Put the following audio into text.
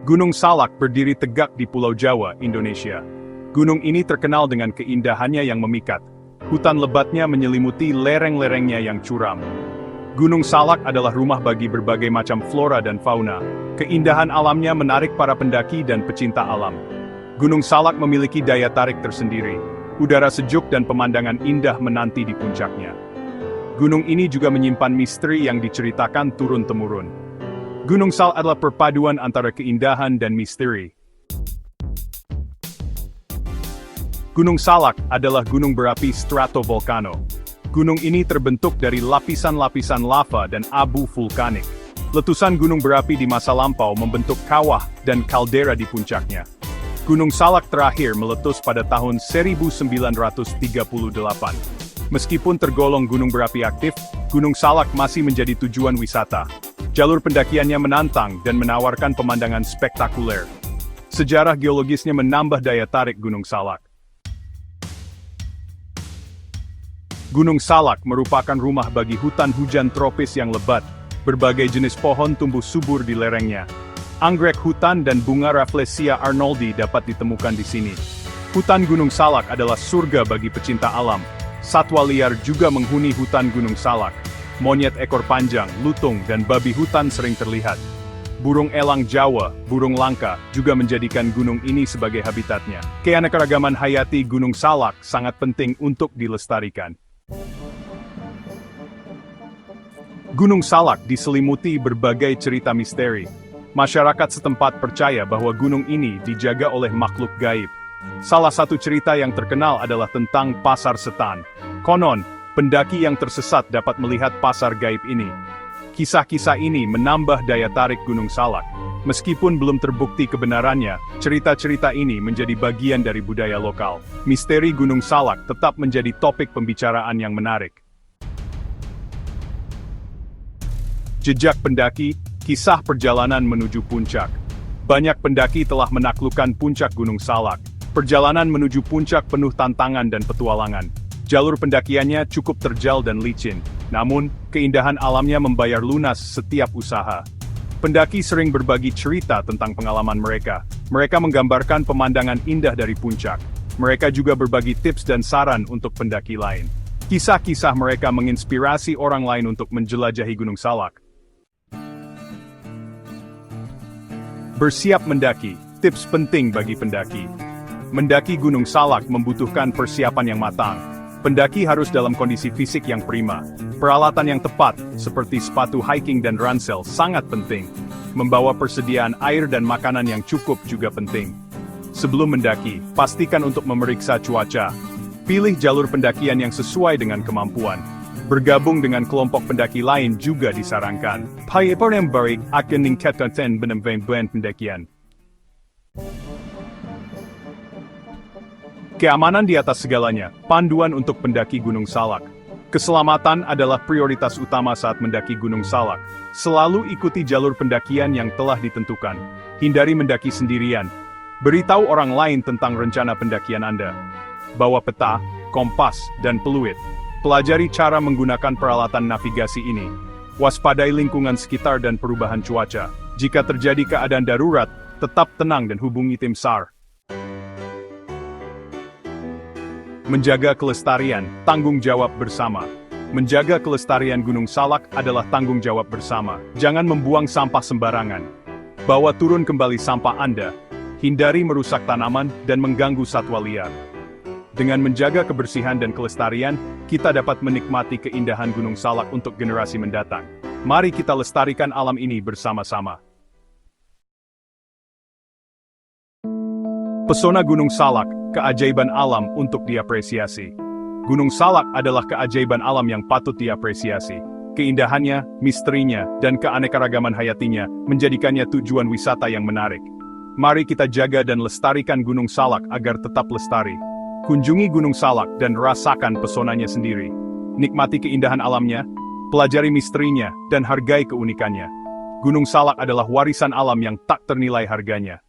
Gunung Salak berdiri tegak di Pulau Jawa, Indonesia. Gunung ini terkenal dengan keindahannya yang memikat. Hutan lebatnya menyelimuti lereng-lerengnya yang curam. Gunung Salak adalah rumah bagi berbagai macam flora dan fauna. Keindahan alamnya menarik para pendaki dan pecinta alam. Gunung Salak memiliki daya tarik tersendiri. Udara sejuk dan pemandangan indah menanti di puncaknya. Gunung ini juga menyimpan misteri yang diceritakan turun-temurun. Gunung Salak adalah perpaduan antara keindahan dan misteri. Gunung Salak adalah gunung berapi stratovolcano. Gunung ini terbentuk dari lapisan-lapisan lava dan abu vulkanik. Letusan gunung berapi di masa lampau membentuk kawah dan kaldera di puncaknya. Gunung Salak terakhir meletus pada tahun 1938. Meskipun tergolong gunung berapi aktif, Gunung Salak masih menjadi tujuan wisata. Jalur pendakiannya menantang dan menawarkan pemandangan spektakuler. Sejarah geologisnya menambah daya tarik Gunung Salak. Gunung Salak merupakan rumah bagi hutan hujan tropis yang lebat. Berbagai jenis pohon tumbuh subur di lerengnya. Anggrek hutan dan bunga Rafflesia arnoldi dapat ditemukan di sini. Hutan Gunung Salak adalah surga bagi pecinta alam. Satwa liar juga menghuni hutan Gunung Salak. Monyet ekor panjang, lutung, dan babi hutan sering terlihat. Burung elang Jawa, burung langka, juga menjadikan gunung ini sebagai habitatnya. Keanekaragaman hayati Gunung Salak sangat penting untuk dilestarikan. Gunung Salak diselimuti berbagai cerita misteri. Masyarakat setempat percaya bahwa gunung ini dijaga oleh makhluk gaib. Salah satu cerita yang terkenal adalah tentang Pasar Setan. Konon, pendaki yang tersesat dapat melihat pasar gaib ini. Kisah-kisah ini menambah daya tarik Gunung Salak. Meskipun belum terbukti kebenarannya, cerita-cerita ini menjadi bagian dari budaya lokal. Misteri Gunung Salak tetap menjadi topik pembicaraan yang menarik. Jejak pendaki, kisah perjalanan menuju puncak. Banyak pendaki telah menaklukkan puncak Gunung Salak. Perjalanan menuju puncak penuh tantangan dan petualangan. Jalur pendakiannya cukup terjal dan licin, namun keindahan alamnya membayar lunas setiap usaha. Pendaki sering berbagi cerita tentang pengalaman mereka. Mereka menggambarkan pemandangan indah dari puncak. Mereka juga berbagi tips dan saran untuk pendaki lain. Kisah-kisah mereka menginspirasi orang lain untuk menjelajahi Gunung Salak. Bersiap mendaki, tips penting bagi pendaki. Mendaki Gunung Salak membutuhkan persiapan yang matang. Pendaki harus dalam kondisi fisik yang prima. Peralatan yang tepat, seperti sepatu hiking dan ransel, sangat penting. Membawa persediaan air dan makanan yang cukup juga penting. Sebelum mendaki, pastikan untuk memeriksa cuaca. Pilih jalur pendakian yang sesuai dengan kemampuan. Bergabung dengan kelompok pendaki lain juga disarankan. Payapar yang baik akan meningkatkan penampilan pendakian. Keamanan di atas segalanya, panduan untuk pendaki Gunung Salak. Keselamatan adalah prioritas utama saat mendaki Gunung Salak. Selalu ikuti jalur pendakian yang telah ditentukan. Hindari mendaki sendirian. Beritahu orang lain tentang rencana pendakian Anda. Bawa peta, kompas, dan peluit. Pelajari cara menggunakan peralatan navigasi ini. Waspadai lingkungan sekitar dan perubahan cuaca. Jika terjadi keadaan darurat, tetap tenang dan hubungi tim SAR. Menjaga kelestarian, tanggung jawab bersama. Menjaga kelestarian Gunung Salak adalah tanggung jawab bersama. Jangan membuang sampah sembarangan. Bawa turun kembali sampah Anda. Hindari merusak tanaman dan mengganggu satwa liar. Dengan menjaga kebersihan dan kelestarian, kita dapat menikmati keindahan Gunung Salak untuk generasi mendatang. Mari kita lestarikan alam ini bersama-sama. Pesona Gunung Salak, keajaiban alam untuk diapresiasi. Gunung Salak adalah keajaiban alam yang patut diapresiasi. Keindahannya, misterinya, dan keanekaragaman hayatinya menjadikannya tujuan wisata yang menarik. Mari kita jaga dan lestarikan Gunung Salak agar tetap lestari. Kunjungi Gunung Salak dan rasakan pesonanya sendiri. Nikmati keindahan alamnya, pelajari misterinya, dan hargai keunikannya. Gunung Salak adalah warisan alam yang tak ternilai harganya.